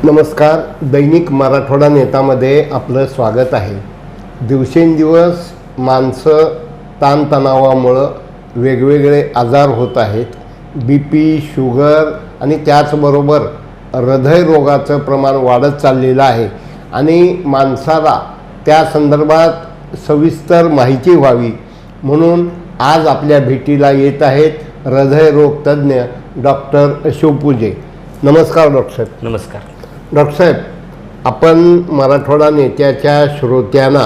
नमस्कार. दैनिक मराठवाडा नेतामध्ये आपलं स्वागत आहे. दिवसेंदिवस माणसं ताणतणावामुळं वेगवेगळे आजार होत आहेत. BP, शुगर आणि त्याचबरोबर हृदयरोगाचं प्रमाण वाढत चाललेलं आहे आणि माणसाला त्या संदर्भात सविस्तर माहिती व्हावी म्हणून आज आपल्या भेटीला येत आहेत हृदयरोग तज्ज्ञ डॉक्टर शिवपूजे. नमस्कार डॉक्टर साहेब. नमस्कार डॉक्टर साहेब, आपण मराठवाडा नेत्याच्या श्रोत्यांना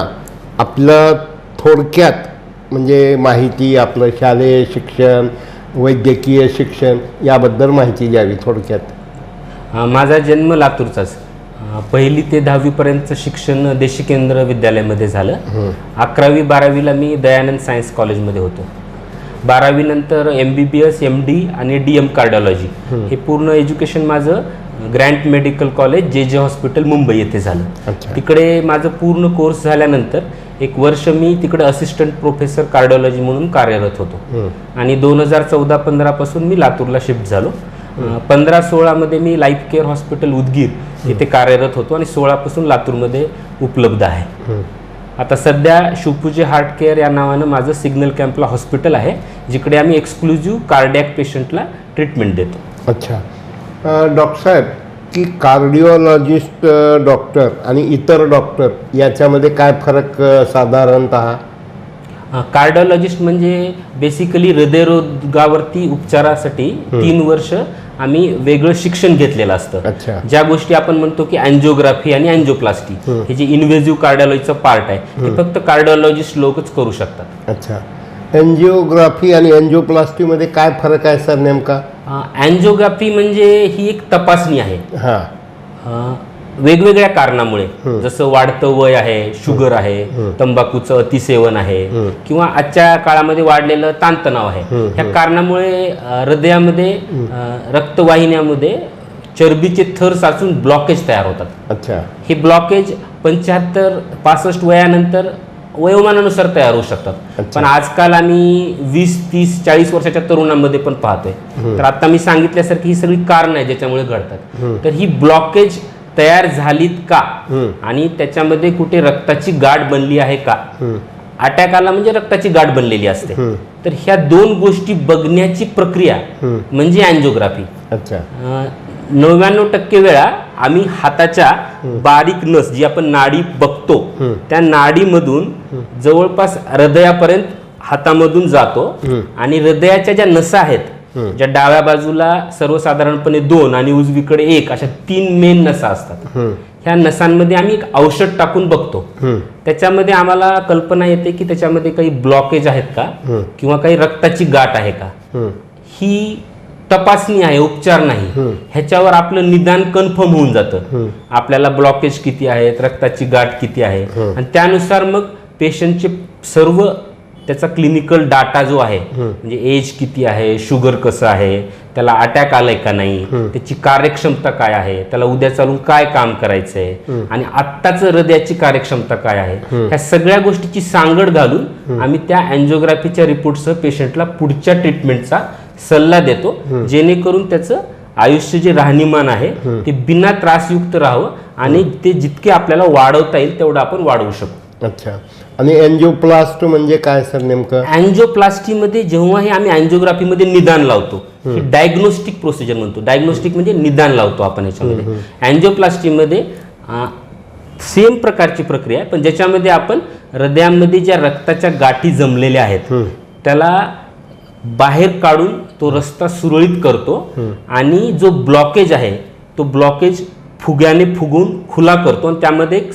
आपलं थोडक्यात म्हणजे माहिती, आपलं शालेय शिक्षण, वैद्यकीय शिक्षण याबद्दल माहिती द्यावी थोडक्यात. माझा जन्म लातूरचाच. 1ली ते 10वीपर्यंतचं शिक्षण देशी केंद्र विद्यालयामध्ये झालं. 11वी 12वीला मी दयानंद सायन्स कॉलेजमध्ये होतो. 12वी नंतर MBBS, MD आणि DM कार्डिओलॉजी हे पूर्ण एज्युकेशन माझं Grant medical college JJ hospital Mumbai येथे झालं. तिकडे माझं पूर्ण कोर्स झाल्यानंतर 1 वर्ष मी तिकडे असिस्टंट प्रोफेसर कार्डिओलॉजी म्हणून कार्यरत होतो आणि 2014-15 पासून मी लातूरला शिफ्ट झालो. 15-16 मध्ये मी लाईफ केअर हॉस्पिटल उदगीर येथे कार्यरत होतो आणि 16 पासून लातूरमध्ये उपलब्ध आहे. आता सध्या शिवपूजे हार्ट केअर या नावानं माझं सिग्नल कॅम्पला हॉस्पिटल आहे, जिकडे आम्ही एक्सक्लुझिव्ह कार्डियक पेशंटला ट्रीटमेंट देतो. अच्छा डॉक्टर साहेब, की कार्डिओलॉजिस्ट डॉक्टर आणि इतर डॉक्टर याच्यामध्ये काय फरक साधारणतः? कार्डिओलॉजिस्ट म्हणजे बेसिकली हृदयरोगावरती उपचारासाठी 3 वर्ष आम्ही वेगळं शिक्षण घेतलेलं असतं. ज्या गोष्टी आपण म्हणतो की अँजिओग्राफी आणि अँजिओप्लास्टी हे जे इन्व्हेजिव्ह कार्डिओलॉजीचं पार्ट आहे ते फक्त कार्डिओलॉजिस्ट लोकच करू शकतात. अच्छा, एन्जिओग्राफी आणि एन्जिओप्लास्टीमध्ये काय फरक आहे सर नेमका? अँजिओग्राफी म्हणजे ही एक तपासणी आहे. वेगवेगळ्या कारणामुळे, जसं वाढतं वय आहे, शुगर आहे, तंबाखूचं अतिसेवन आहे किंवा आजच्या काळामध्ये वाढलेलं ताणतणाव आहे, ह्या कारणामुळे हृदयामध्ये रक्तवाहिन्यामध्ये चरबीचे थर साचून ब्लॉकेज तयार होतात. अच्छा, हे ब्लॉकेज 75-65 वयानंतर वयोमानानुसार तयार होऊ शकतात. पण आजकाल आम्ही 20-30-40 वर्षाच्या तरुणांमध्ये पण पाहतोय. तर आता मी सांगितल्यासारखी ही सगळी कारण आहे ज्याच्यामुळे घडतात. तर ही ब्लॉकेज तयार झालीत का आणि त्याच्यामध्ये कुठे रक्ताची गाठ बनली आहे का? अटॅक आला म्हणजे रक्ताची गाठ बनलेली असते. तर ह्या 2 गोष्टी बघण्याची प्रक्रिया म्हणजे अँजिओग्राफी. 99% वेळा आम्ही हाताच्या बारीक नस जी आपण नाडी बघतो त्या नाडीमधून जवळपास हृदयापर्यंत हातामधून जातो आणि हृदयाच्या ज्या नसा आहेत, ज्या डाव्या बाजूला सर्वसाधारणपणे 2 आणि उजवीकडे 1 अशा 3 मेन नसा असतात. ह्या नसांमध्ये आम्ही एक औषध टाकून बघतो. त्याच्यामध्ये आम्हाला कल्पना येते की त्याच्यामध्ये काही ब्लॉकेज आहेत का किंवा काही रक्ताची गाठ आहे का. ही तपासणी आहे, उपचार नाही. ह्याच्यावर आपलं निदान कन्फर्म होऊन जातं. आपल्याला ब्लॉकेज किती आहेत, रक्ताची गाठ किती आहे आणि त्यानुसार मग पेशंटचे सर्व त्याचा क्लिनिकल डाटा जो आहे, म्हणजे एज किती आहे, शुगर कसं आहे, त्याला अटॅक आलाय का नाही, त्याची कार्यक्षमता काय आहे, त्याला उद्या चालून काय काम करायचंय आणि आत्ताच हृदयाची कार्यक्षमता काय आहे, ह्या सगळ्या गोष्टीची सांगड घालून आम्ही त्या अँजिओग्राफीच्या रिपोर्टसह पेशंटला पुढच्या ट्रीटमेंटचा सल्ला देतो, जेणेकरून त्याचं आयुष्य जे राहणीमान आहे ते बिना त्रासयुक्त राहावं आणि ते जितके आपल्याला वाढवता येईल तेवढं आपण वाढवू शकतो. अच्छा, आणि एन्जिओप्लास्ट म्हणजे काय सर नेमकं? अँजिओप्लास्टीमध्ये जेव्हाही आम्ही अँजिओग्राफीमध्ये निदान लावतो, ही डायग्नोस्टिक प्रोसिजर म्हणतो. डायग्नोस्टिक म्हणजे निदान लावतो आपण याच्यामध्ये. अँजिओप्लास्टीमध्ये सेम प्रकारची प्रक्रिया आहे, पण ज्याच्यामध्ये आपण हृदयामध्ये ज्या रक्ताच्या गाठी जमलेल्या आहेत त्याला बाहेर काढून तो रस्ता सुरळीत करतो आणि जो ब्लॉकेज आहे तो ब्लॉकेज फुग्याने फुगून खुला करतो आणि त्यामध्ये एक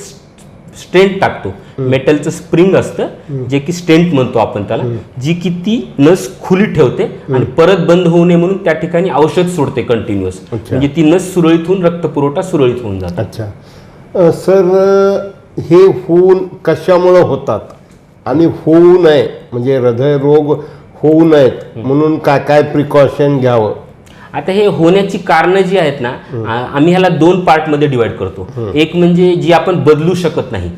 स्टेंट टाकतो. मेटलचं स्प्रिंग असतं जे की स्टेंट म्हणतो आपण त्याला, जी की ती नस खुली ठेवते आणि परत बंद होऊ नये म्हणून त्या ठिकाणी औषध सोडते कंटिन्युअस, म्हणजे ती नस सुरळीत होऊन रक्तपुरवठा सुरळीत होऊन जातो. अच्छा सर, हे होऊन कशामुळे होतात आणि होऊ नये म्हणजे हृदयरोग होऊ नयेत म्हणून काय काय प्रिकॉशन घ्यावं? आता हे होण्याची कारणं जी आहेत ना, आम्ही ह्याला 2 पार्टमध्ये डिवाइड करतो. एक म्हणजे जी आपण बदलू शकत नाही,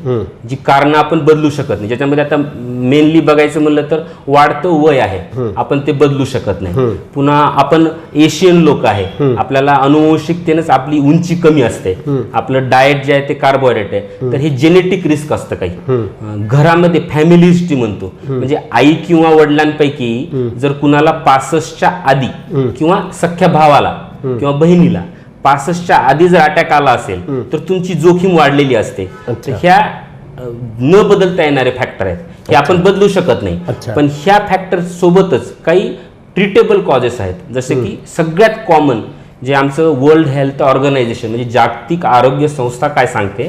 जी कारणं आपण बदलू शकत नाही, ज्याच्यामध्ये आता मेनली बघायचं म्हणलं तर वाढतं वय आहे, आपण ते बदलू शकत नाही. पुन्हा आपण एशियन लोक आहे, आपल्याला अनुवंशिकतेनंच आपली उंची कमी असते, आपलं डाएट जे आहे ते कार्बोहायड्रेट आहे, तर हे जेनेटिक रिस्क असतं काही. घरामध्ये फॅमिली हिस्ट्री म्हणतो, म्हणजे आई किंवा वडिलांपैकी जर कुणाला 65च्या आधी किंवा सख्या भावाला किंवा बहिणीला 65च्या आधी जर अटॅक आला असेल तर तुमची जोखीम वाढलेली असते. तर ह्या न बदलता येणारे फॅक्टर आहेत, हे आपण बदलू शकत नाही. पण ह्या फॅक्टर सोबतच काही ट्रीटेबल कॉजेस आहेत, जसे की सगळ्यात कॉमन जे आमचं वर्ल्ड हेल्थ ऑर्गनायझेशन म्हणजे जागतिक आरोग्य संस्था काय सांगते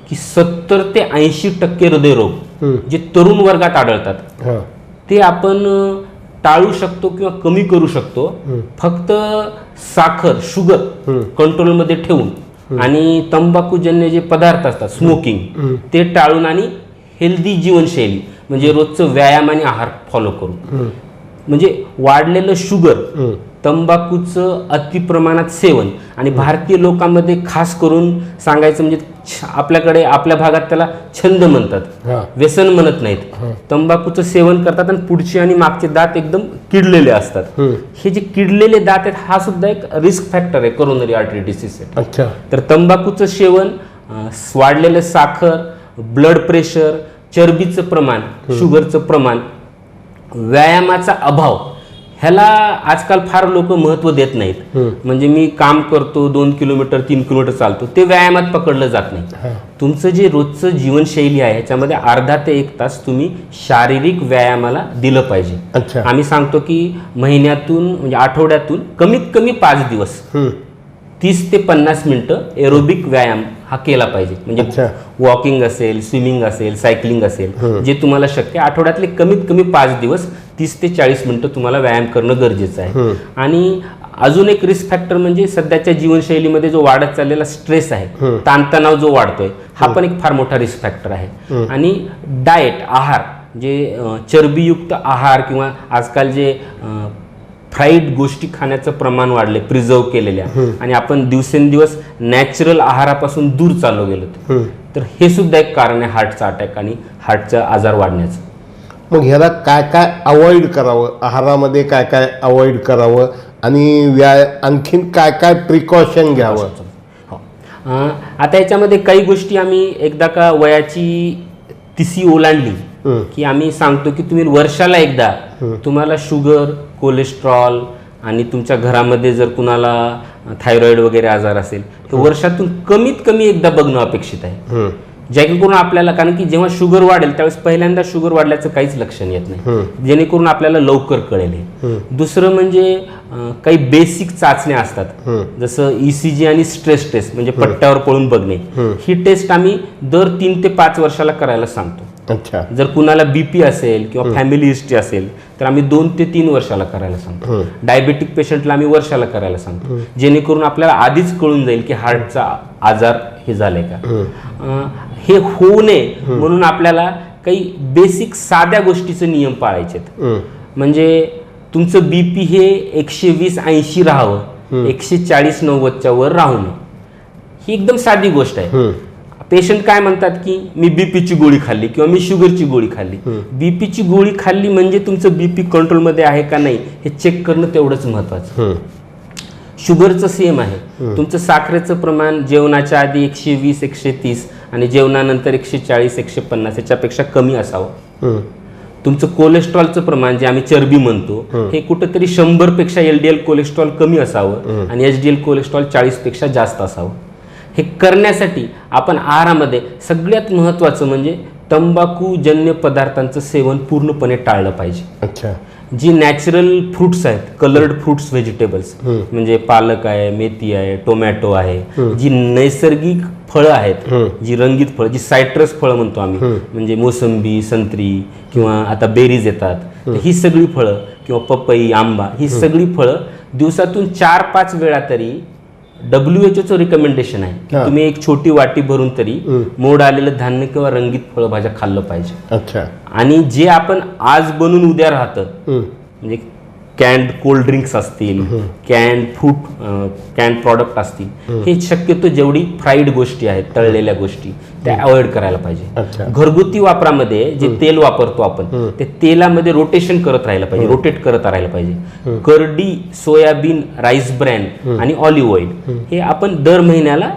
की 70 ते 80% हृदयरोग जे तरुण वर्गात आढळतात ते आपण टाळू शकतो किंवा कमी करू शकतो, फक्त साखर शुगर कंट्रोलमध्ये ठेवून आणि तंबाखूजन्य जे पदार्थ असतात स्मोकिंग ते टाळून आणि हेल्दी जीवनशैली म्हणजे रोजचं व्यायाम आणि आहार फॉलो करून. म्हणजे वाढलेलं शुगर, तंबाखूचं अतिप्रमाणात सेवन आणि भारतीय लोकांमध्ये खास करून सांगायचं म्हणजे आपल्याकडे आपल्या भागात त्याला छंद म्हणतात, व्यसन म्हणत नाहीत. तंबाखूचं सेवन करतात आणि पुढचे आणि मागचे दात एकदम किडलेले असतात. हे जे किडलेले दात आहेत हा सुद्धा एक रिस्क फॅक्टर आहे कोरोनरी आर्टरी डिसीज. तर तंबाखूचं सेवन, वाढलेलं साखर, ब्लड प्रेशर, चरबीचं प्रमाण, शुगरचं प्रमाण, व्यायामाचा अभाव, ह्याला आजकाल फार लोक महत्व देत नाहीत. म्हणजे मी काम करतो 2 किलोमीटर 3 किलोमीटर चालतो, ते व्यायामात पकडलं जात नाही. तुमचं जे रोजचं जीवनशैली आहे ह्याच्यामध्ये अर्धा ते 1 तास तुम्ही शारीरिक व्यायामाला दिलं पाहिजे. आम्ही सांगतो की महिन्यातून म्हणजे आठवड्यातून कमीत कमी 5 दिवस 30 ते 50 मिनिटं एरोबिक व्यायाम हा केला पाहिजे. म्हणजे वॉकिंग असेल, स्विमिंग असेल, सायकलिंग असेल, जे तुम्हाला शक्य, आठवड्यातले कमीत कमी 5 दिवस 30 ते 40 मिनिटं तुम्हाला व्यायाम करणं गरजेचं आहे. आणि अजून एक रिस्क फॅक्टर म्हणजे सध्याच्या जीवनशैलीमध्ये जो वाढत चाललेला स्ट्रेस आहे, ताणतणाव जो वाढतोय, हा पण एक फार मोठा रिस्क फॅक्टर आहे. आणि डाएट, आहार, जे चरबीयुक्त आहार किंवा आजकाल जे फ्राईड गोष्टी खाण्याचं प्रमाण वाढले, प्रिझर्व केलेल्या, आणि आपण दिवसेंदिवस नॅचरल आहारापासून दूर चाललो गेलो, तर हे सुद्धा एक कारण आहे हार्टचा अटॅक आणि हार्टचा आजार वाढण्याचं. मग ह्याला काय काय अवॉइड करावं, आहारामध्ये काय काय अवॉइड करावं आणि आणखीन काय काय प्रिकॉशन घ्यावं? आता याच्यामध्ये काही गोष्टी आम्ही एकदा का वयाची 30 ओलांडली की आम्ही सांगतो की तुम्ही वर्षाला एकदा तुम्हाला शुगर, कोलेस्ट्रॉल आणि तुमच्या घरामध्ये जर कुणाला थायरॉइड वगैरे आजार असेल तर वर्षातून कमीत कमी एकदा बघणं अपेक्षित आहे. जेणेकरून आपल्याला, कारण की जेव्हा शुगर वाढेल त्यावेळेस पहिल्यांदा शुगर वाढल्याचं काहीच लक्षण येत नाही, जेणेकरून आपल्याला लवकर कळेल. दुसरं म्हणजे काही बेसिक चाचण्या असतात, जसं ECG आणि स्ट्रेस टेस्ट म्हणजे पट्ट्यावर पळून बघणे. ही टेस्ट आम्ही दर 3 ते 5 वर्षाला करायला सांगतो. जर कुणाला BP असेल किंवा फॅमिली हिस्ट्री असेल तर आम्ही 2 ते 3 वर्षाला करायला सांगतो. डायबेटिक पेशंटला आम्ही वर्षाला करायला सांगतो, जेणेकरून आपल्याला आधीच कळून जाईल की हार्टचा आजार हे झाले का. हे होऊ नये म्हणून आपल्याला काही बेसिक साध्या गोष्टीचे नियम पाळायचे आहेत. म्हणजे तुमचं BP हे 120-80 राहावं, 140-90च्या वर राहू नये. ही एकदम साधी गोष्ट आहे. पेशंट काय म्हणतात की मी BPची गोळी खाल्ली किंवा मी शुगरची गोळी खाल्ली. BPची गोळी खाल्ली म्हणजे तुमचं BP कंट्रोलमध्ये आहे का नाही हे चेक करणं तेवढंच महत्वाचं. शुगरचं सेम आहे, तुमचं साखरेचं प्रमाण जेवणाच्या आधी 120-130 आणि जेवणानंतर 140-150 याच्यापेक्षा कमी असावं. तुमचं कोलेस्ट्रॉलचं प्रमाण जे आम्ही चरबी म्हणतो हे कुठंतरी 100 पेक्षा LDL कोलेस्ट्रॉल कमी असावं आणि HDL कोलेस्ट्रॉल 40 पेक्षा जास्त असावं. हे करण्यासाठी आपण आहारामध्ये सगळ्यात महत्त्वाचं म्हणजे तंबाखूजन्य पदार्थांचं सेवन पूर्णपणे टाळलं पाहिजे. जी नॅचरल फ्रुट्स आहेत, कलर्ड फ्रुट्स, व्हेजिटेबल्स म्हणजे पालक आहे, मेथी आहे, टोमॅटो आहे, जी नैसर्गिक फळं आहेत, जी रंगीत फळं, जी सायट्रस फळं म्हणतो आम्ही, म्हणजे मोसंबी, संत्री किंवा आता बेरीज येतात, ही सगळी फळं किंवा पपई, आंबा, ही सगळी फळं दिवसातून 4-5 वेळा तरी WHO रिकमेंडेशन आहे की तुम्ही एक छोटी वाटी भरून तरी मोड आलेलं धान्य किंवा रंगीत फळभाज्या खाल्लं पाहिजे. आणि जे आपण आज बनून उद्या राहतं म्हणजे कॅन्ड कोल्ड ड्रिंक्स असतील, कॅन्ड कॅन्ड प्रॉडक्ट असतील, हे शक्यतो जेवढी फ्राईड गोष्टी आहेत, तळलेल्या गोष्टी, त्या अवॉइड करायला पाहिजे. घरगुती वापरामध्ये जे तेल वापरतो आपण, ते तेलामध्ये रोटेशन करत राहिलं पाहिजे, रोटेट करत राहिलं पाहिजे. करडी, सोयाबीन, राईस ब्रॅन आणि ऑलिव्ह ऑइल हे आपण दर महिन्याला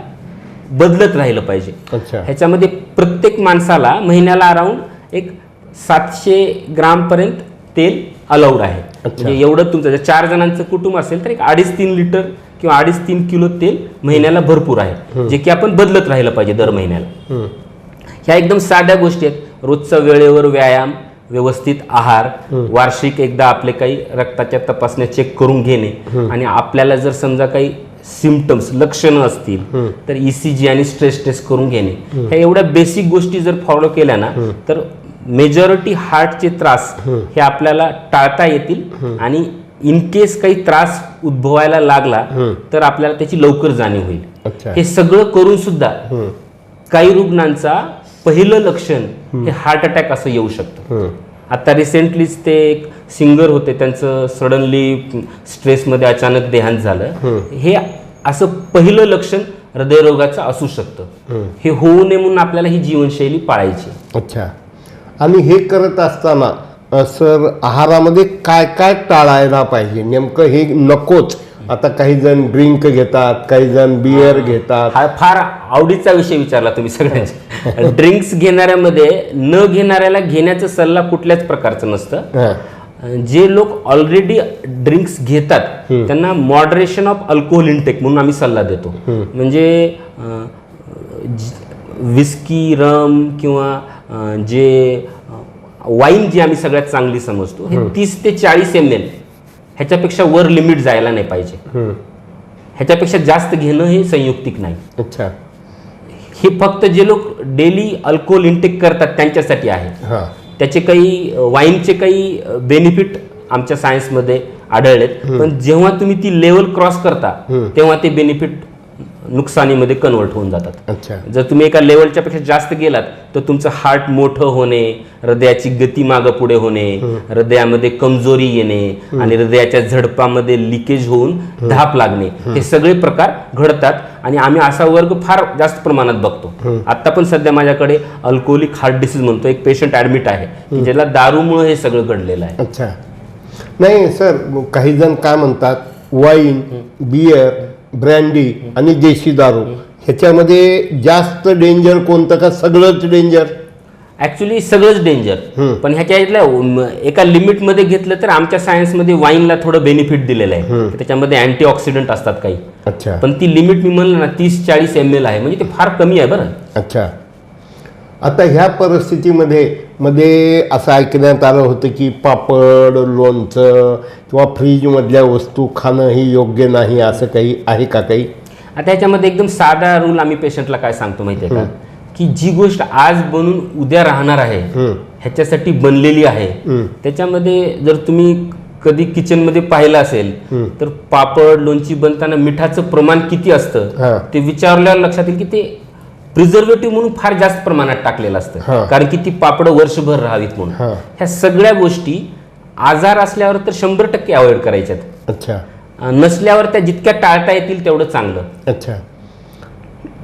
बदलत राहिलं पाहिजे. ह्याच्यामध्ये प्रत्येक माणसाला महिन्याला अराउंड एक 700 ग्राम पर्यंत तेल अलाउड आहे. म्हणजे एवढं तुमचं जर 4 जणांचं कुटुंब असेल तर एक 2.5-3 लिटर किंवा 2.5-3 किलो तेल महिन्याला भरपूर आहे, जे की आपण बदलत राहिलं पाहिजे दर महिन्याला. ह्या एकदम साध्या गोष्टी आहेत. रोजचा वेळेवर व्यायाम, व्यवस्थित आहार, वार्षिक एकदा आपले काही रक्ताच्या तपासण्या चेक करून घेणे, आणि आपल्याला जर समजा काही सिम्पटम्स, लक्षणं असतील तर ECG आणि स्ट्रेस टेस्ट करून घेणे. ह्या एवढ्या बेसिक गोष्टी जर फॉलो केल्या ना, तर मेजॉरिटी हार्टचे त्रास हे आपल्याला टाळता येतील, आणि इन केस काही त्रास उद्भवायला लागला तर आपल्याला त्याची लवकर जाणीव होईल. हे सगळं करून सुद्धा काही रुग्णांचा पहिलं लक्षण हे हार्ट अटॅक असं येऊ शकतं. आता रिसेंटलीच ते एक सिंगर होते, त्यांचं सडनली स्ट्रेसमध्ये अचानक देहांत झालं. हे असं पहिलं लक्षण हृदयरोगाचं असू शकतं. हे होऊ नये म्हणून आपल्याला ही जीवनशैली पाळायची. अच्छा. आणि हे करत असताना सर आहारामध्ये काय काय टाळायला पाहिजे? नेमकं हे नकोच. आता काही जण ड्रिंक घेतात, काही जण बियर घेतात. हा फार आवडीचा विषय विचारला तुम्ही सगळ्यांचे. ड्रिंक्स घेणाऱ्यामध्ये न घेणाऱ्याला घेण्याचा सल्ला कुठल्याच प्रकारचं नसतं. जे लोक ऑलरेडी ड्रिंक्स घेतात त्यांना मॉडरेशन ऑफ अल्कोहोल इंटेक म्हणून आम्ही सल्ला देतो. म्हणजे विस्की, रम किंवा जे वाईन जी आम्ही सगळ्यात चांगली समजतो, हे 30 ते 40 ml ह्याच्यापेक्षा वर लिमिट जायला नाही पाहिजे. ह्याच्यापेक्षा जास्त घेणं हे संयुक्तिक नाही. अच्छा. हे फक्त जे लोक डेली अल्कोहोल इंटेक करतात त्यांच्यासाठी आहे. त्याचे काही वाईनचे काही बेनिफिट आमच्या सायन्समध्ये आढळलेत, पण जेव्हा तुम्ही ती लेवल क्रॉस करता तेव्हा ते बेनिफिट नुकसानीमध्ये कन्वर्ट होऊन जातात. जर तुम्ही एका लेवलच्या पेक्षा जास्त गेलात तर तुमचं हार्ट मोठं होणे, हृदयाची गती मागं पुढे होणे, हृदयामध्ये कमजोरी येणे आणि हृदयाच्या झडपामध्ये लिकेज होऊन धाप लागणे, हे सगळे प्रकार घडतात. आणि आम्ही असा वर्ग फार जास्त प्रमाणात बघतो. आता पण सध्या माझ्याकडे अल्कोहोलिक हार्ट डिसीज म्हणतो एक पेशंट ऍडमिट आहे की ज्याला दारूमुळे हे सगळं घडलेलं आहे. अच्छा. नाही सर, काही जण काय म्हणतात, वाईन, बियर, ब्रँडी आणि देशी दारू ह्याच्यामध्ये जास्त डेंजर कोणतं, का सगळंच डेंजर? ऍक्च्युली सगळंच डेंजर, पण ह्याच्या एका लिमिटमध्ये घेतलं तर आमच्या सायन्समध्ये वाईनला थोडं बेनिफिट दिलेलं आहे. त्याच्यामध्ये अँटीऑक्सिडंट असतात काही. अच्छा. पण ती लिमिट मी म्हणलं ना 30-40 ml आहे, म्हणजे ते फार कमी आहे बरं. अच्छा. आता ह्या परिस्थितीमध्ये असं ऐकण्यात आलं होतं की पापड, लोणचं किंवा फ्रीजमधल्या वस्तू खाणं ही योग्य नाही, असं काही आहे का काही? आता ह्याच्यामध्ये एकदम साधा रूल आम्ही पेशंटला काय सांगतो माहिती आहे का, की जी गोष्ट आज बनून उद्या राहणार आहे ह्याच्यासाठी बनलेली आहे, त्याच्यामध्ये जर तुम्ही कधी किचनमध्ये पाहिलं असेल तर पापड, लोणची बनताना मिठाचं प्रमाण किती असतं ते विचारल्यावर लक्षात येईल की ते प्रिझर्वेटिव्ह म्हणून फार जास्त प्रमाणात टाकलेलं असतं, कारण की ती पापड वर्षभर राहावीत म्हणून. ह्या सगळ्या गोष्टी आजार असल्यावर तर 100% अवॉइड करायच्यात. अच्छा. नसल्यावर त्या जितक्या टाळता येतील तेवढं चांगलं. अच्छा.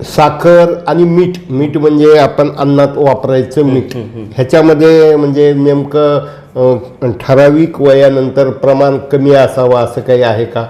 साखर आणि मीठ म्हणजे आपण अन्नात वापरायचं मीठ, ह्याच्यामध्ये म्हणजे नेमकं ठराविक वयानंतर प्रमाण कमी असावं असं काही आहे का?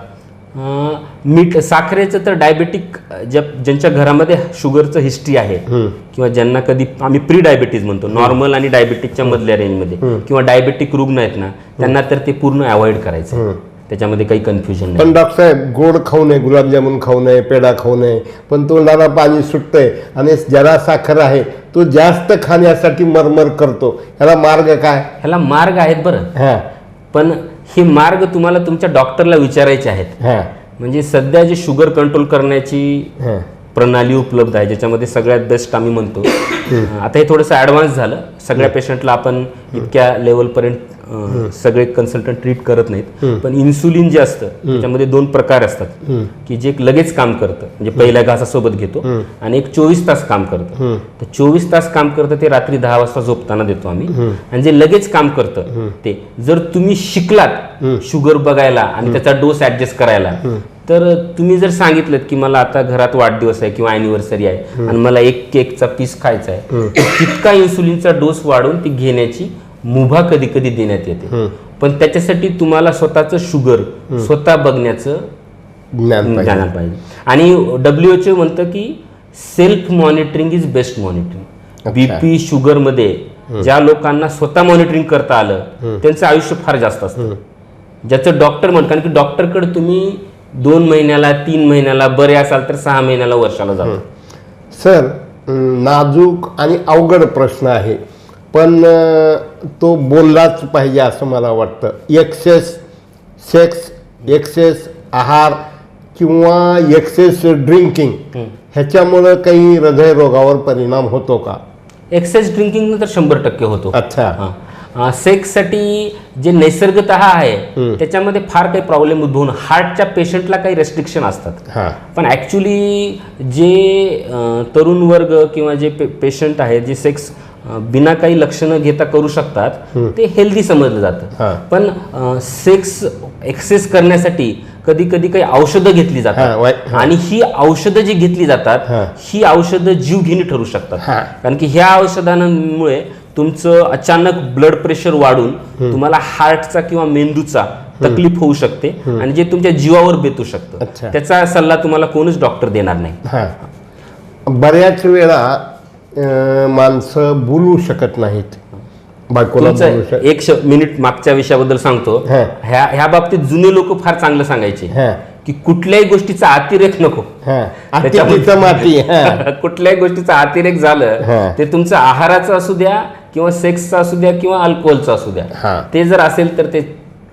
मीठ, साखरेचं तर डायबेटिक ज्यांच्या घरामध्ये शुगरचं हिस्ट्री आहे किंवा ज्यांना कधी आम्ही प्री डायबिटीज म्हणतो, नॉर्मल आणि डायबेटिकच्या मधल्या रेंजमध्ये, किंवा डायबेटिक रुग्ण आहेत ना, त्यांना तर ते पूर्ण अवॉइड करायचं. त्याच्यामध्ये काही कन्फ्युजन नाही. पण डॉक्टर साहेब, गोड खाऊ नये, गुलाबजामुन खाऊ नये, पेढा खाऊ नये, पण तोंडाला पाणी सुटतंय आणि ज्याला साखर आहे तो जास्त खाण्यासाठी मरमर करतो, ह्याला मार्ग काय? ह्याला मार्ग आहेत बरं, पण हे मार्ग तुम्हाला तुमच्या डॉक्टरला विचारायचे आहेत. म्हणजे सध्या जे शुगर कंट्रोल करण्याची प्रणाली उपलब्ध आहे, ज्याच्यामध्ये सगळ्यात बेस्ट आम्ही म्हणतो, आता हे थोडंसं ॲडव्हान्स झालं, सगळ्या पेशंटला आपण इतक्या लेवलपर्यंत सगळे कन्सल्टंट ट्रीट करत नाहीत, पण इन्सुलिन जे असतं त्याच्यामध्ये 2 प्रकार असतात की जे एक लगेच काम करतं, म्हणजे पहिल्या घासासोबत घेतो, आणि एक 24 तास काम करतं. तर 24 तास काम करतं ते रात्री 10 वाजता झोपताना देतो आम्ही. आणि जे लगेच काम करतं ते जर तुम्ही शिकलात शुगर बघायला आणि त्याचा डोस ऍडजस्ट करायला, तर तुम्ही जर सांगितलं की मला आता घरात वाढदिवस आहे किंवा अॅनिव्हर्सरी आहे आणि मला एक केकचा पीस खायचा आहे, तितका इन्सुलिनचा डोस वाढवून ती घेण्याची मुभा कधी कधी देण्यात येते. पण त्याच्यासाठी तुम्हाला स्वतःचं शुगर स्वतः बघण्याचं ज्ञान पाहिजे. आणि WHO म्हणतं की self monitoring is best monitoring. BP sugar मध्ये ज्या लोकांना स्वतः मॉनिटरिंग करता आलं त्यांचं आयुष्य फार जास्त असतं, ज्याचं डॉक्टर म्हणतात. कारण की डॉक्टरकडे तुम्ही 2 महिन्याला 3 महिन्याला बरे असाल तर 6 महिन्याला वर्षाला जातो. सर, नाजूक आणि अवघड प्रश्न आहे, पण तो बोललाच पाहिजे असं मला वाटतं. एक्सेस सेक्स, एक्सेस आहार किंवा एक्सेस ड्रिंकिंग ह्याच्यामुळं काही हृदयरोगावर परिणाम होतो का? एक्सेस ड्रिंकिंग तर 100% होतो. अच्छा. सेक्ससाठी जे नैसर्गिकतः आहे त्याच्यामध्ये फार काही प्रॉब्लेम उद्भवून हार्टच्या पेशंटला काही रेस्ट्रिक्शन असतात. पण ऍक्च्युली जे तरुण वर्ग किंवा जे पेशंट आहेत जे सेक्स बिना काही लक्षणं घेता करू शकतात ते हेल्दी समजलं जातं. पण सेक्स एक्सेस करण्यासाठी कधी कधी काही औषधं घेतली जातात आणि ही औषधं जी घेतली जातात ही औषधं जीवघेणी ठरू शकतात. कारण की ह्या औषधांमुळे तुमचं अचानक ब्लड प्रेशर वाढून तुम्हाला हार्टचा किंवा मेंदूचा तकलीफ होऊ शकते आणि जे तुमच्या जीवावर बेतू शकतं. त्याचा सल्ला तुम्हाला कोणच डॉक्टर देणार नाही. बऱ्याच वेळा माणसं बोलू शकत नाहीत, बायकोला बोलू शकत. एक मिनिट मागच्या विषयाबद्दल सांगतो. ह्या बाबतीत जुने लोक फार चांगलं सांगायचे की कुठल्याही गोष्टीचा अतिरेक नको. कुठल्याही गोष्टीचा अतिरेक झालं ते तुमचं आहाराचं असू द्या किंवा सेक्सचं असू द्या किंवा अल्कोहोलचं असू द्या, ते जर असेल तर ते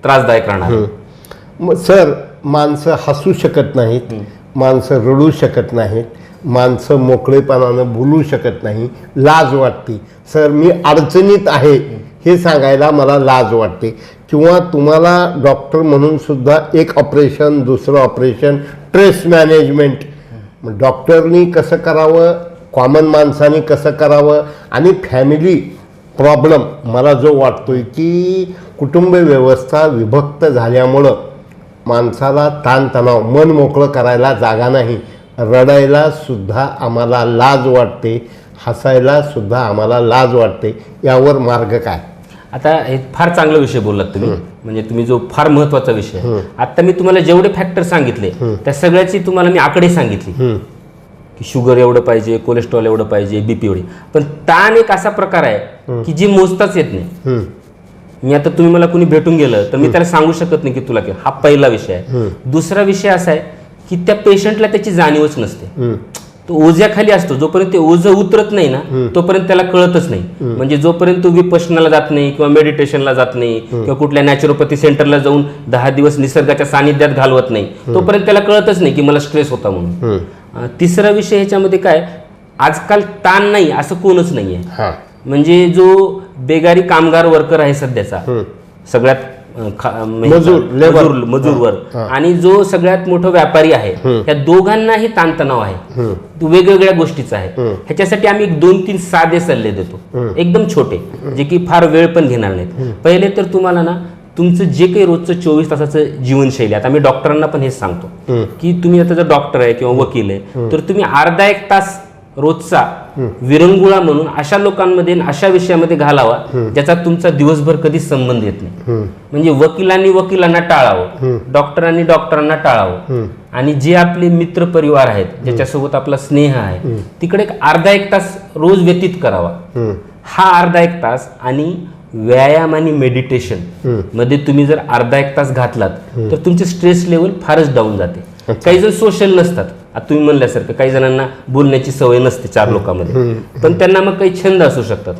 त्रासदायक राहणार. सर, माणसं हसू शकत नाहीत, माणसं रडू शकत नाहीत, माणसं मोकळेपणानं बोलू शकत नाही, लाज वाटते. सर, मी अडचणीत आहे हे सांगायला मला लाज वाटते. किंवा तुम्हाला डॉक्टर म्हणून सुद्धा एक ऑपरेशन, दुसरं ऑपरेशन, स्ट्रेस मॅनेजमेंट डॉक्टरनी कसं करावं, कॉमन माणसाने कसं करावं, आणि फॅमिली प्रॉब्लेम मला जो वाटतोय की कुटुंब व्यवस्था विभक्त झाल्यामुळं माणसाला ताणतणाव, मन मोकळं करायला जागा नाही, रडायला सुद्धा आम्हाला लाज वाटते, हसायला सुद्धा आम्हाला लाज वाटते. यावर मार्ग काय? आता हे फार चांगला विषय बोललात तुम्ही, म्हणजे तुम्ही जो फार महत्वाचा विषय. आता मी तुम्हाला जेवढे फॅक्टर सांगितले त्या सगळ्याची तुम्हाला मी आकडे सांगितली की शुगर एवढं पाहिजे, कोलेस्ट्रॉल एवढं पाहिजे, बीपी एवढी. पण ताण एक असा प्रकार आहे की जी मोजताच येत नाही. मी आता तुम्ही मला कुणी भेटून गेलं तर मी त्याला सांगू शकत नाही की तुला काय. हा पहिला विषय आहे. दुसरा विषय असा आहे की त्या पेशंटला त्याची जाणीवच नसते. तो ओझ्याखाली असतो, जोपर्यंत ते ओझं उतरत नाही ना तोपर्यंत त्याला कळतच नाही. म्हणजे जोपर्यंत तो विपश्यनाला जात नाही किंवा मेडिटेशनला जात नाही किंवा कुठल्या नॅचरोपॅथी सेंटरला जाऊन 10 दिवस निसर्गाच्या सानिध्यात घालवत नाही तोपर्यंत त्याला कळतच नाही की मला स्ट्रेस होता म्हणून. तिसरा विषय ह्याच्यामध्ये काय, आजकाल ताण नाही असं कोणच नाहीये. म्हणजे जो बेगारी कामगार वर्कर आहे सध्याचा सगळ्यात मजूर वर्ग आणि जो सगळ्यात मोठा व्यापारी आहे, या दोघांनाही ताणतणाव आहे, वेगवेगळ्या गोष्टीचा आहे. ह्याच्यासाठी आम्ही 2-3 साधे सल्ले देतो, एकदम छोटे, जे की फार वेळ पण घेणार नाहीत. पहिले तर तुम्हाला ना तुमचं जे काही रोजचं 24 तासाचं जीवनशैली, आता आम्ही डॉक्टरांना पण हेच सांगतो की तुम्ही आता जर डॉक्टर आहे किंवा वकील आहे तर तुम्ही अर्धा 1 तास रोजचा विरंगुळा म्हणून अशा लोकांमध्ये अशा विषयामध्ये घालावा ज्याचा तुमचा दिवसभर कधीच संबंध येत नाही. म्हणजे वकिलांना टाळावं, डॉक्टरांनी डॉक्टरांना टाळावं, आणि जे आपले मित्र परिवार आहेत ज्याच्यासोबत आपला स्नेह आहे तिकडे अर्धा 1 तास रोज व्यतीत करावा. हा अर्धा 1 तास आणि व्यायाम आणि मेडिटेशन मध्ये तुम्ही जर अर्धा 1 तास घातलात तर तुमचे स्ट्रेस लेवल फारच डाऊन जाते. काही जण सोशल नसतात, आता तुम्ही म्हणल्यासारखं काही जणांना बोलण्याची सवय नसते 4 लोकांमध्ये, पण त्यांना मग काही छंद असू शकतात.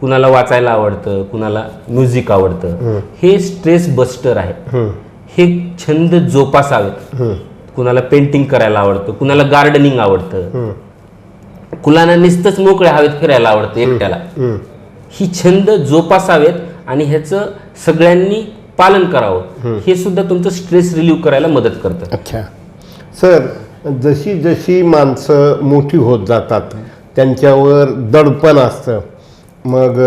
कुणाला वाचायला आवडतं, कुणाला म्युझिक आवडतं, हे स्ट्रेस बस्टर आहे. हे छंद जोपासावेत. कुणाला पेंटिंग करायला आवडतं, कुणाला गार्डनिंग आवडतं, कुणाला नुसतंच मोकळ्या हवेत फिरायला आवडतं एकट्याला. ही छंद जोपासावेत आणि ह्याचं सगळ्यांनी पालन करावं, हे सुद्धा तुमचं स्ट्रेस रिलीव्ह करायला मदत करतं. अच्छा सर, जशी जशी माणसं मोठी होत जातात त्यांच्यावर दडपण असतं. मग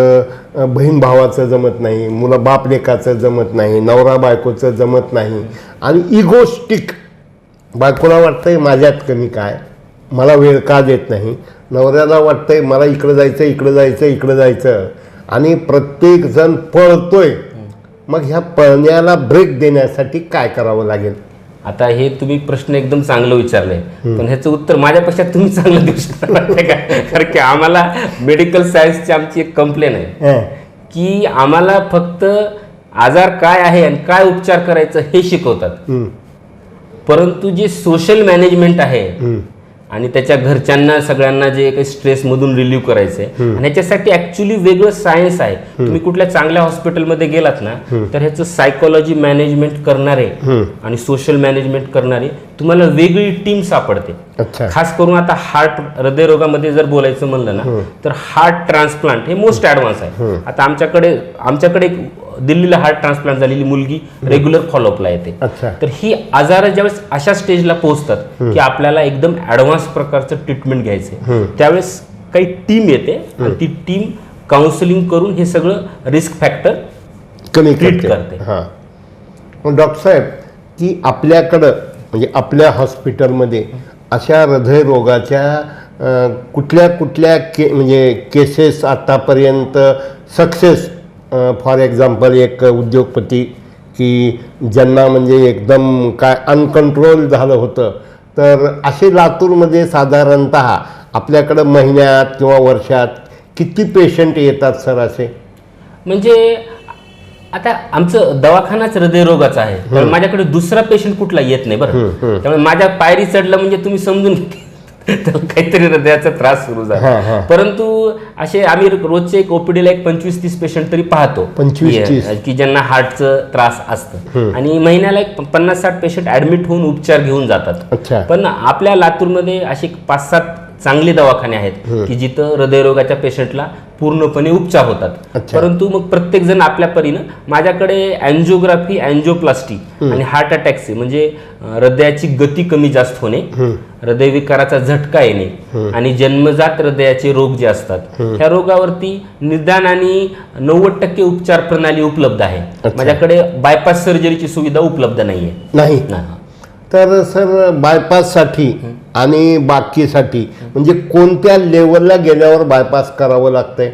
बहीण भावाचं जमत नाही, मुलं बाप लेकाचं जमत नाही, नवरा बायकोचं जमत नाही, आणि इगोस्टिक बायकोला वाटतंय माझ्यात कमी काय, मला वेळ का देत नाही, नवऱ्याला वाटतंय मला इकडं जायचं इकडं जायचं इकडं जायचं, आणि प्रत्येकजण पळतोय. मग ह्या पळण्याला ब्रेक देण्यासाठी काय करावं लागेल? आता हे तुम्ही प्रश्न एकदम चांगलं विचारलंय, पण ह्याचं उत्तर माझ्यापेक्षा तुम्ही चांगलं देऊ शकता माहिती आहे का? कारण की आम्हाला मेडिकल सायन्सची आमची एक कंप्लेन आहे की आम्हाला फक्त आजार काय आहे आणि काय उपचार करायचं हे शिकवतात, परंतु जे सोशल मॅनेजमेंट आहे आणि त्याच्या घरच्यांना सगळ्यांना जे काही स्ट्रेसमधून रिलीव्ह करायचंय, आणि ह्याच्यासाठी ऍक्च्युली वेगळं सायन्स आहे. तुम्ही कुठल्या चांगल्या हॉस्पिटलमध्ये गेलात ना, तर ह्याचं सायकोलॉजी मॅनेजमेंट करणारे आणि सोशल मॅनेजमेंट करणारे तुम्हाला वेगळी टीम सापडते. खास करून आता हार्ट हृदयरोगामध्ये जर बोलायचं म्हणलं ना, तर हार्ट ट्रान्सप्लांट हे मोस्ट ऍडव्हान्स आहे. आता आमच्याकडे दिल्लीला हार्ट ट्रान्सप्लांट झालेली मुलगी रेग्युलर फॉलोअपला येते. तर ही आजार ज्यावेळेस अशा स्टेजला पोहोचतात की आपल्याला एकदम ऍडव्हान्स प्रकारचं ट्रीटमेंट घ्यायचंय, त्यावेळेस काही टीम येते आणि ती टीम काउन्सिलिंग करून हे सगळं रिस्क फॅक्टर कमी ट्रीट करते. मग डॉक्टर साहेब, की आपल्याकडं म्हणजे आपल्या हॉस्पिटलमध्ये अशा हृदयरोगाच्या कुठल्या कुठल्या म्हणजे केसेस आतापर्यंत सक्सेस, फॉर एक्झाम्पल एक उद्योगपती की ज्यांना म्हणजे एकदम काय अनकंट्रोल झालं होतं, तर असे लातूरमध्ये साधारणतः आपल्याकडं महिन्यात किंवा वर्षात किती पेशंट येतात सर असे? म्हणजे आता आमचं दवाखानाच हृदयरोगाचा आहे, तर माझ्याकडे दुसरा पेशंट कुठला येत नाही बरं. त्यामुळे माझ्या पायरी चढलं म्हणजे तुम्ही समजून त्याला काहीतरी हृदयाचा त्रास सुरू झाला. परंतु असे आम्ही रोजचे एक ओपीडीला एक 25-30 पेशंट तरी पाहतो की ज्यांना हार्टचं त्रास असतं, आणि महिन्याला एक 50-60 पेशंट ऍडमिट होऊन उपचार घेऊन जातात. पण आपल्या लातूरमध्ये असे 5-7 चांगले दवाखाने आहेत की जिथं हृदयरोगाच्या पेशंटला पूर्णपणे उपचार होतात. परंतु मग प्रत्येक जण आपल्या परीनं, माझ्याकडे अँजिओग्राफी, अँजिओप्लास्टी आणि हार्ट अटॅकचे म्हणजे हृदयाची गती कमी जास्त होणे, हृदयविकाराचा झटका येणे आणि जन्मजात हृदयाचे रोग जे असतात, ह्या रोगावरती निदान आणि 90% उपचार प्रणाली उपलब्ध आहे. माझ्याकडे बायपास सर्जरीची सुविधा उपलब्ध नाहीये. तर सर, बायपाससाठी आणि बाकीसाठी म्हणजे कोणत्या लेवलला गेल्यावर बायपास करावं लागतंय?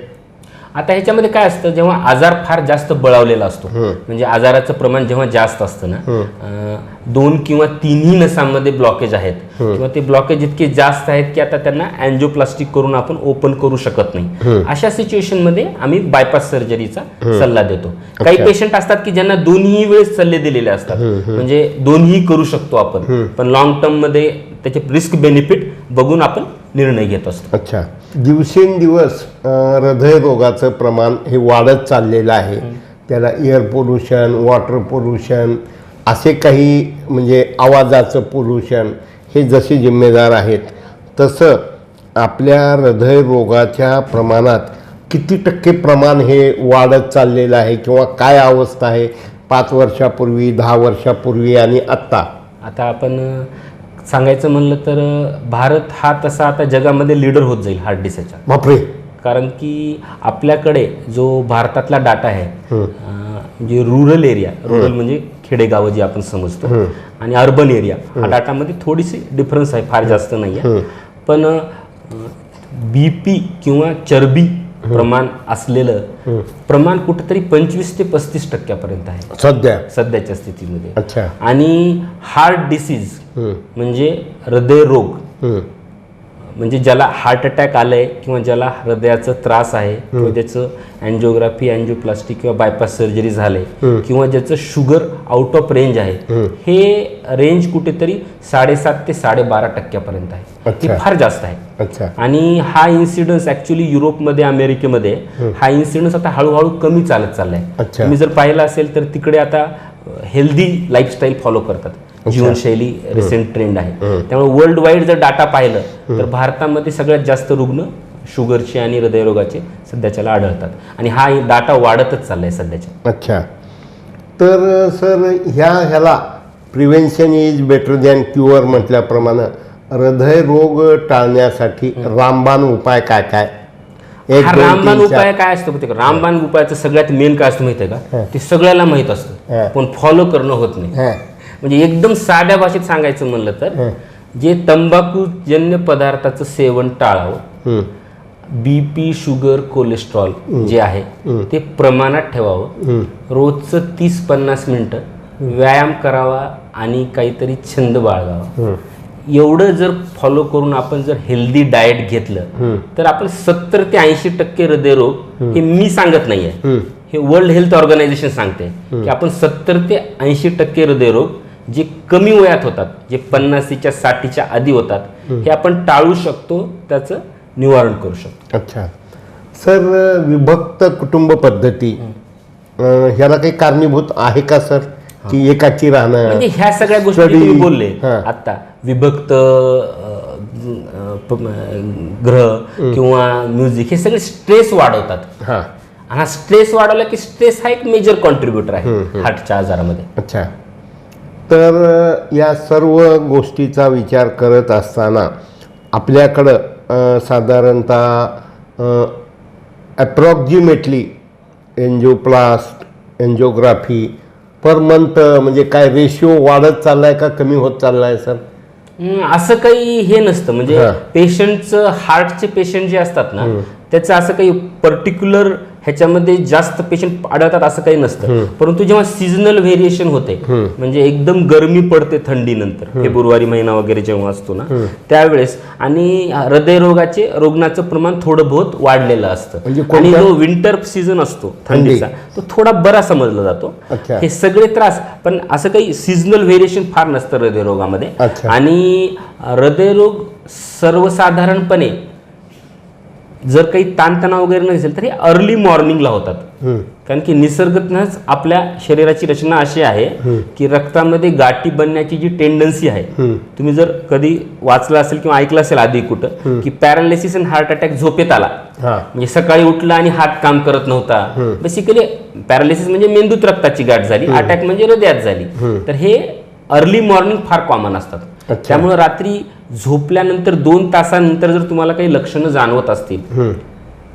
आता ह्याच्यामध्ये काय असतं, जेव्हा आजार फार जास्त बळावलेला असतो, म्हणजे आजाराचं प्रमाण जेव्हा जास्त असतं ना, 2 किंवा 3 नसांमध्ये ब्लॉकेज आहेत किंवा ते ब्लॉकेज इतके जास्त आहेत की आता त्यांना अँजिओप्लास्टिक करून आपण ओपन करू शकत नाही, अशा सिच्युएशन मध्ये आम्ही बायपास सर्जरीचा सल्ला देतो. काही पेशंट असतात की ज्यांना दोन्ही वेळेस सल्ले दिलेले असतात, म्हणजे दोन्ही करू शकतो आपण, पण लॉंग टर्म मध्ये त्याचे रिस्क बेनिफिट बघून आपण निर्णय घेत असतो. दिवसेंदिवस हृदयरोगाचं प्रमाण हे वाढत चाललेलं आहे. त्याला एअर पोल्युशन, वॉटर पोल्युशन, असे काही म्हणजे आवाजाचं पोल्युशन हे जसे जिम्मेदार आहेत, तसं आपल्या हृदयरोगाच्या प्रमाणात किती टक्के प्रमाण हे वाढत चाललेलं आहे किंवा काय अवस्था आहे 5 वर्षापूर्वी, 10 वर्षापूर्वी आणि आत्ता? आता आपण सांगायचं म्हणलं तर भारत हा तसा आता जगामध्ये लीडर होत जाईल हार्ट डिसीजच्या. बापरे. कारण की आपल्याकडे जो भारतातला डाटा आहे, म्हणजे रूरल एरिया, रूरल म्हणजे खेडेगावं जे आपण समजतो, आणि अर्बन एरिया, हा डाटामध्ये थोडीशी डिफरन्स आहे, फार जास्त नाही आहे. पण BP किंवा चरबी प्रमाण असलेलं प्रमाण कुठेतरी 25 ते 35% आहे सध्याच्या स्थितीमध्ये. आणि हार्ट डिसीज म्हणजे हृदयरोग, म्हणजे ज्याला हार्ट अटॅक आलाय किंवा ज्याला हृदयाचा त्रास आहे किंवा ज्याचं अँजिओग्राफी, अँजिओप्लास्टी किंवा बायपास सर्जरी झाले किंवा ज्याचं शुगर आउट ऑफ रेंज आहे, हे रेंज कुठेतरी 7.5 ते 12% आहे. हे फार जास्त आहे. आणि हा इन्सिडन्स ऍक्च्युली युरोपमध्ये, अमेरिकेमध्ये हा इन्सिडन्स आता हळूहळू कमी चालत चाललाय. तुम्ही जर पाहिलं असेल तर तिकडे आता हेल्दी लाईफस्टाईल फॉलो करतात, जीवनशैली रिसेंट ट्रेंड आहे. त्यामुळे वर्ल्ड वाईड जर डाटा पाहिलं तर भारतामध्ये सगळ्यात जास्त रुग्ण शुगरचे आणि हृदयरोगाचे सध्याच्याला आढळतात, आणि हा डाटा वाढतच चाललाय सध्याच्या. तर सर ह्याला prevention is better than cure म्हटल्याप्रमाणे हृदयरोग टाळण्यासाठी रामबाण उपाय काय काय? एक, हा दोन, रामबाण तीन, चार. उपाय काय असतो माहिती का? रामबाण उपायाचं सगळ्यात मेन काय असतं माहिती आहे का? ते सगळ्याला माहित असतं, हा. पण फॉलो करणं होत नाही. हां, म्हणजे एकदम साध्या भाषेत सांगायचं म्हणलं तर जे तंबाखूजन्य पदार्थाचं सेवन टाळावं, हं, बीपी, शुगर, कोलेस्ट्रॉल जे आहे ते प्रमाणात ठेवावं, रोजचं 30-50 मिनिटं व्यायाम करावा आणि काहीतरी छंद बाळगावा. एवढं जर फॉलो करून आपण जर हेल्दी डाएट घेतलं तर आपण 70 ते 80% हृदयरोग, हे मी सांगत नाहीये, हे वर्ल्ड हेल्थ ऑर्गनायझेशन सांगते की आपण 70 ते 80% हृदयरोग जे कमी वयात होतात, जे 50च्या 60च्या आधी होतात, हे आपण टाळू शकतो, त्याचं निवारण करू शकतो. अच्छा सर, विभक्त कुटुंब पद्धती ह्याला काही कारणीभूत आहे का सर? की एकाची राहणं, म्हणजे ह्या सगळ्या गोष्टी Study, तुम्ही बोलले हां. आता, विभक्त ग्रह किंवा म्युझिक, हे सगळे स्ट्रेस वाढवतात. हां, आणि हा स्ट्रेस वाढवला की स्ट्रेस हा एक मेजर कॉन्ट्रीब्युटर आहे हार्टच्या आजारामध्ये. अच्छा. तर या सर्व गोष्टीचा विचार करत असताना आपल्याकडं साधारणतः ॲप्रॉक्झिमेटली एन्जिओप्लास्ट, एन्जिओग्राफी पर मंथ म्हणजे काय रेशिओ वाढत चाललाय का कमी होत चाललाय सर? असं काही हे नसतं. म्हणजे हां. पेशंटचं, हार्टचे पेशंट जे असतात ना, त्याचं असं काही पर्टिक्युलर ह्याच्यामध्ये जास्त पेशंट आढळतात असं काही नसतं. परंतु जेव्हा सीझनल व्हेरिएशन होते, म्हणजे एकदम गरमी पडते थंडीनंतर, फेब्रुवारी महिना वगैरे जेव्हा असतो ना त्यावेळेस, आणि हृदयरोगाचे रुग्णाचं प्रमाण थोडं बहुत वाढलेलं असतं, म्हणजे आणि जो विंटर सीझन असतो थंडीचा, तो थोडा बरा समजला जातो. अच्छा. हे सगळे त्रास, पण असं काही सीझनल व्हेरिएशन फार नसतं हृदयरोगामध्ये. अच्छा. आणि हृदयरोग सर्वसाधारणपणे जर काही ताणतणाव वगैरे नसेल तर हे अर्ली मॉर्निंगला होतात. कारण की निसर्गतनंच आपल्या शरीराची रचना अशी आहे की रक्तामध्ये गाठी बनण्याची जी टेंडन्सी आहे, तुम्ही जर कधी वाचलं असेल किंवा ऐकलं असेल आधी कुठं, की पॅरालिसिस अँड हार्ट अटॅक झोपेत आला, म्हणजे सकाळी उठला आणि हार्ट काम करत नव्हता. बेसिकली पॅरालिसिस म्हणजे मेंदूत रक्ताची गाठ झाली, अटॅक म्हणजे हृदयात झाली. तर हे अर्ली मॉर्निंग फार कॉमन असतात. त्यामुळे रात्री झोपल्यानंतर 2 तासानंतर जर तुम्हाला काही लक्षणं जाणवत असतील,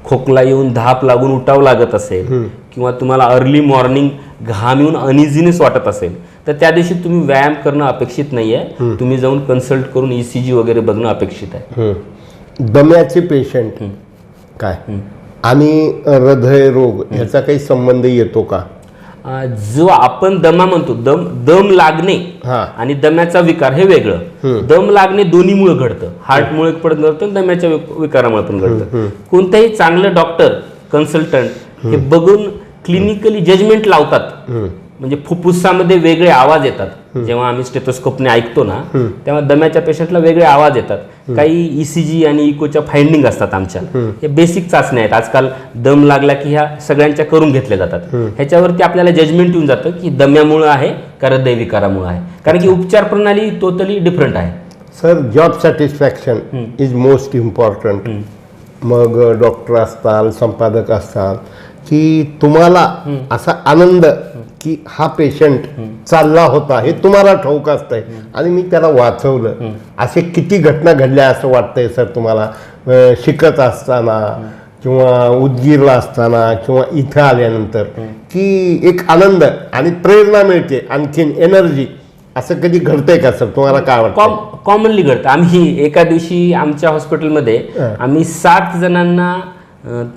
खोकला येऊन, धाप लागून उठावं लागत असेल, किंवा तुम्हाला अर्ली मॉर्निंग घाम येऊन अनइझीनेस वाटत असेल, तर त्या दिवशी तुम्ही व्यायाम करणं अपेक्षित नाहीये. तुम्ही जाऊन कन्सल्ट करून ECG वगैरे बघणं अपेक्षित आहे. दम्याचे पेशंट काय आणि हृदयरोग ह्याचा काही संबंध येतो का? जो आपण दमा म्हणतो, दम लागणे हां. आणि दम्याचा विकार हे वेगळं. दम लागणे दोन्हीमुळे घडतं, हार्टमुळे पण घडतं, दम्याच्या विकारामुळे पण घडतं. कोणत्याही चांगलं डॉक्टर, कन्सल्टंट हे बघून क्लिनिकली जजमेंट लावतात. म्हणजे फुफ्फुसामध्ये वेगळे आवाज येतात. जेव्हा आम्ही स्टेथोस्कोपने ऐकतो ना, तेव्हा दम्याच्या पेशंटला वेगळे आवाज येतात. काही ECG आणि इकोच्या फाइंडिंग असतात आमच्या. हे बेसिक चाचण्या आहेत. आजकाल दम लागला की ह्या सगळ्यांच्या करून घेतल्या जातात. ह्याच्यावरती आपल्याला जजमेंट येऊन जातं की दम्यामुळे आहे का हृदयविकारामुळे आहे, कारण की उपचार प्रणाली टोटली डिफरंट आहे. Sir, job satisfaction is most important. मग डॉक्टर असताल, संपादक असताल, की तुम्हाला असा आनंद की हा पेशंट चालला होता हे तुम्हाला ठाऊक असतंय आणि मी त्याला वाचवलं, असे किती घटना घडल्या असं वाटतंय सर तुम्हाला? शिकत असताना किंवा उदगीरला असताना किंवा इथं आल्यानंतर, की एक आनंद आणि प्रेरणा मिळते, आणखीन एनर्जी, असं कधी घडतंय का सर? तुम्हाला काय वाटतं? कॉमनली घडतं. आम्ही एका दिवशी आमच्या हॉस्पिटलमध्ये आम्ही 7 जणांना,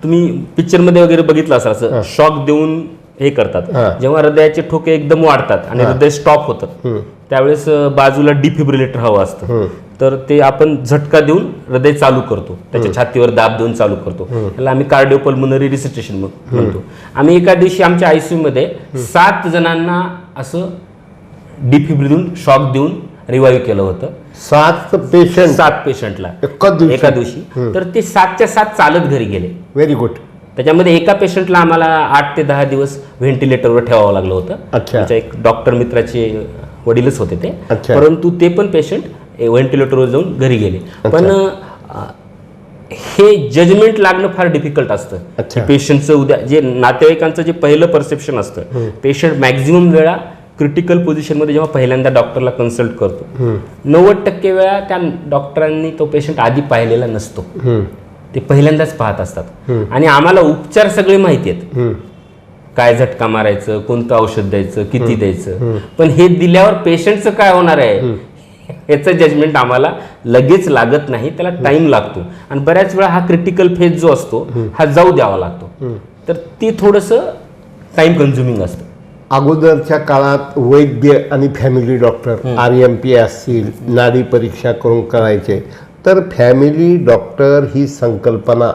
तुम्ही पिक्चरमध्ये वगैरे बघितलं असेल, असं शॉक देऊन हे करतात. जेव्हा हृदयाचे ठोके एकदम वाढतात आणि हृदय स्टॉप होतं, त्यावेळेस बाजूला डिफिब्रिलेटर हवं असतं. तर ते आपण झटका देऊन हृदय चालू करतो, त्याच्या छातीवर दाब देऊन चालू करतो. त्याला आम्ही कार्डिओपल्मोनरी रिससिटेशन म्हणतो. आम्ही एका दिवशी आमच्या ICU मध्ये 7 जणांना असं डिफिब्रिल शॉक देऊन रिवाईव्ह केलं होतं. 7 पेशंट? 7 पेशंटला एका दिवशी. तर ते 7च्या 7 चालत घरी गेले. Very good. त्याच्यामध्ये एका पेशंटला आम्हाला 8 ते 10 दिवस व्हेंटिलेटरवर ठेवावं लागलं होतं. अच्छा. आमच्या एक डॉक्टर मित्राचे वडीलच होते ते. अच्छा. परंतु ते पण पेशंट व्हेंटिलेटरवर जाऊन घरी गेले. पण हे जजमेंट लागणं फार डिफिकल्ट असतं. अच्छा. पेशंटचं उद्या जे नातेवाईकांचं जे पहिलं परसेप्शन असतं, पेशंट मॅक्झिमम वेळा क्रिटिकल पोझिशनमध्ये जेव्हा पहिल्यांदा डॉक्टरला कन्सल्ट करतो, 90% वेळा त्या डॉक्टरांनी तो पेशंट आधी पाहिलेला नसतो. ते पहिल्यांदाच पाहत असतात. आणि आम्हाला उपचार सगळे माहिती आहेत, काय झटका मारायचं, कोणतं औषध द्यायचं, किती द्यायचं. पण हे दिल्यावर पेशंटचं काय होणार आहे याचं जजमेंट आम्हाला लगेच लागत नाही, त्याला टाइम लागतो. आणि बऱ्याच वेळा हा क्रिटिकल फेज जो असतो हा जाऊ द्यावा लागतो. तर ती थोडंसं टाइम कन्झ्युमिंग असतं. अगोदरच्या काळात वैद्य आणि फॅमिली डॉक्टर RMP असतील, नाडी परीक्षा करून करायचे. तर फॅमिली डॉक्टर ही संकल्पना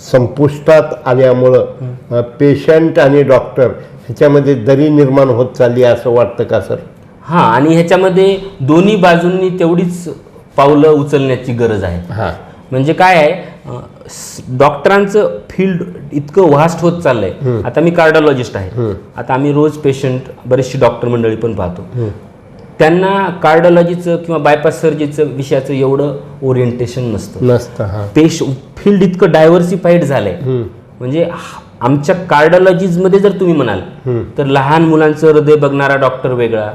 संपुष्टात आल्यामुळं पेशंट आणि डॉक्टर ह्याच्यामध्ये दरी निर्माण होत चालली असं वाटतं का सर? हां, आणि ह्याच्यामध्ये दोन्ही बाजूंनी तेवढीच पावलं उचलण्याची गरज आहे. म्हणजे काय आहे, डॉक्टरांचं फील्ड इतकं व्हास्ट होत चाललंय. आता मी कार्डिओलॉजिस्ट आहे. आता आम्ही रोज पेशंट बरेचशी डॉक्टर मंडळी पण पाहतो. त्यांना कार्डिओलॉजीचं किंवा बायपास सर्जरीचं विषयाचं एवढं ओरिएंटेशन नसतं. फील्ड इतकं डायव्हर्सिफाईड झालंय. म्हणजे आमच्या कार्डिओलॉजीमध्ये जर तुम्ही म्हणाल तर लहान मुलांचं हृदय बघणारा डॉक्टर वेगळा,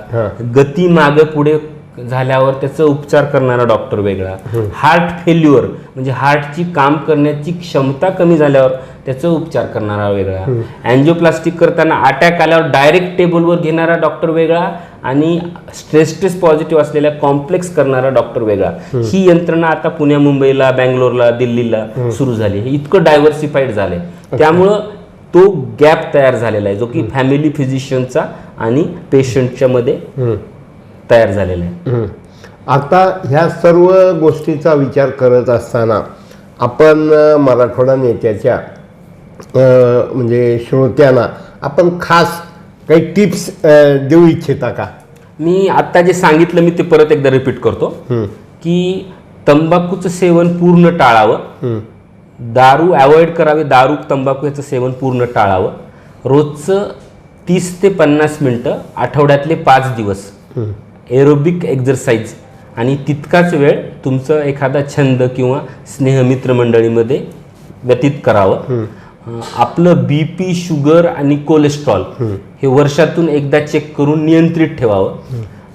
गती मागे पुढे झाल्यावर त्याचा उपचार करणारा डॉक्टर वेगळा, हार्ट फेल्युअर म्हणजे हार्टची काम करण्याची क्षमता कमी झाल्यावर त्याचा उपचार करणारा वेगळा, अँजिओप्लास्टिक करताना अटॅक आल्यावर डायरेक्ट टेबलवर घेणारा डॉक्टर वेगळा, आणि स्ट्रेस पॉझिटिव्ह असलेल्या कॉम्प्लेक्स करणारा डॉक्टर वेगळा. ही यंत्रणा आता पुण्या, मुंबईला, बँगलोरला, दिल्लीला सुरू झाली. हे इतकं डायव्हर्सिफाईड झालंय. त्यामुळं तो गॅप तयार झालेला आहे जो की फॅमिली फिजिशियनचा आणि पेशंटच्या मध्ये तयार झालेला आहे. आता ह्या सर्व गोष्टीचा विचार करत असताना आपण मराठवाडा नेत्याच्या म्हणजे श्रोत्यांना आपण खास काही टिप्स देऊ इच्छिता का? मी आता जे सांगितलं मी ते परत एकदा रिपीट करतो की तंबाखूचं सेवन पूर्ण टाळावं, दारू अवॉइड करावी, दारू तंबाखू याचं सेवन पूर्ण टाळावं, रोजचं 30 ते 50 मिनटं आठवड्यातले 5 दिवस एरोबिक एक्झरसाइज, आणि तितकाच वेळ तुमचं एखादा छंद किंवा स्नेहमित्र मंडळीमध्ये व्यतीत करावं. आपलं BP, शुगर आणि कोलेस्ट्रॉल हे वर्षातून एकदा चेक करून नियंत्रित ठेवावं.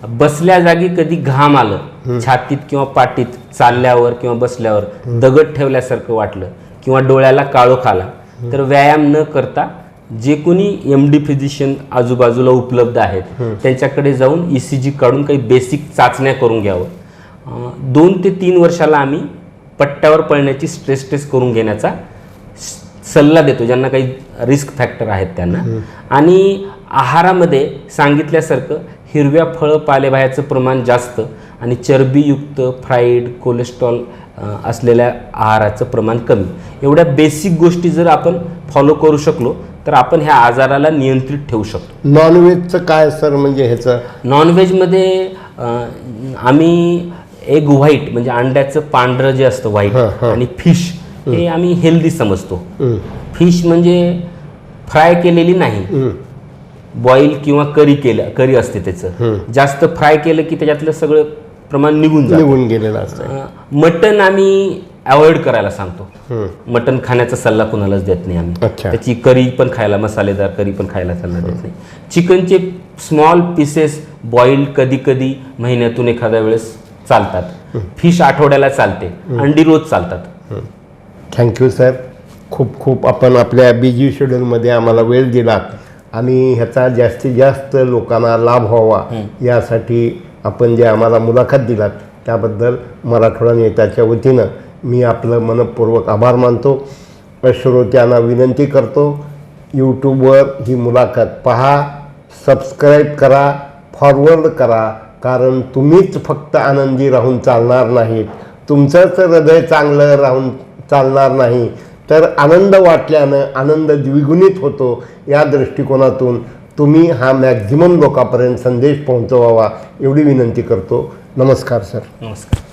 बसल्या जागी कधी घाम आलं छातीत किंवा पाठीत, चालल्यावर किंवा बसल्यावर दगड ठेवल्यासारखं वाटलं किंवा डोळ्याला काळोख आला तर व्यायाम न करता जे कोणी MD फिजिशियन आजूबाजूला उपलब्ध आहेत त्यांच्याकडे जाऊन ECG काढून काही बेसिक चाचण्या करून घ्यावं. 2 ते 3 वर्षाला आम्ही पट्ट्यावर पळण्याची स्ट्रेस टेस्ट करून घेण्याचा सल्ला देतो ज्यांना काही रिस्क फॅक्टर आहेत त्यांना. आणि आहारामध्ये सांगितल्यासारखं हिरव्या फळं पालेभाज्याचं प्रमाण जास्त आणि चरबीयुक्त फ्राईड, कोलेस्ट्रॉल असलेल्या आहाराचं प्रमाण कमी, एवढ्या बेसिक गोष्टी जर आपण फॉलो करू शकलो तर आपण ह्या आजाराला नियंत्रित ठेवू शकतो. नॉनव्हेजचं काय सर? म्हणजे ह्याचं नॉनव्हेजमध्ये आम्ही एग व्हाईट म्हणजे अंड्याचं पांढरं जे असतं व्हाईट आणि फिश हे आम्ही हेल्दी समजतो. फिश म्हणजे फ्राय केलेली नाही, बॉईल किंवा करी असते त्याचं. जास्त फ्राय केलं की त्याच्यातलं सगळं प्रमाण निघून गेलेलं असतं. मटन आम्ही अवॉइड करायला सांगतो. मटन खाण्याचा सल्ला कुणालाच देत नाही आम्ही. त्याची करी पण खायला, मसालेदार करी पण खायला सल्ला देत नाही. चिकनचे स्मॉल पीसेस बॉईल कधी कधी महिन्यातून एखाद्या वेळेस चालतात. फिश आठवड्याला चालते, अंडी रोज चालतात. Thank you sir. खूप खूप आपण आपल्या बिझी शेड्यूलमध्ये आम्हाला वेळ दिला आणि ह्याचा जास्तीत जास्त लोकांना लाभ व्हावा यासाठी आपण जे आम्हाला मुलाखत दिलात त्याबद्दल मराठवाडा नेत्याच्या वतीनं मी आपलं मनपूर्वक आभार मानतो. श्रोत्यांना विनंती करतो, यूट्यूबवर ही मुलाखत पहा, सबस्क्राईब करा, फॉरवर्ड करा, कारण तुम्हीच फक्त आनंदी राहून चालणार नाहीत, तुमचंच हृदय चांगलं राहून चालणार नाही, तर आनंद वाटल्यानं आनंद द्विगुणित होतो. या दृष्टिकोनातून तुम्ही हा मॅक्झिमम लोकांपर्यंत संदेश पोहोचवावा एवढी विनंती करतो. नमस्कार सर. नमस्कार.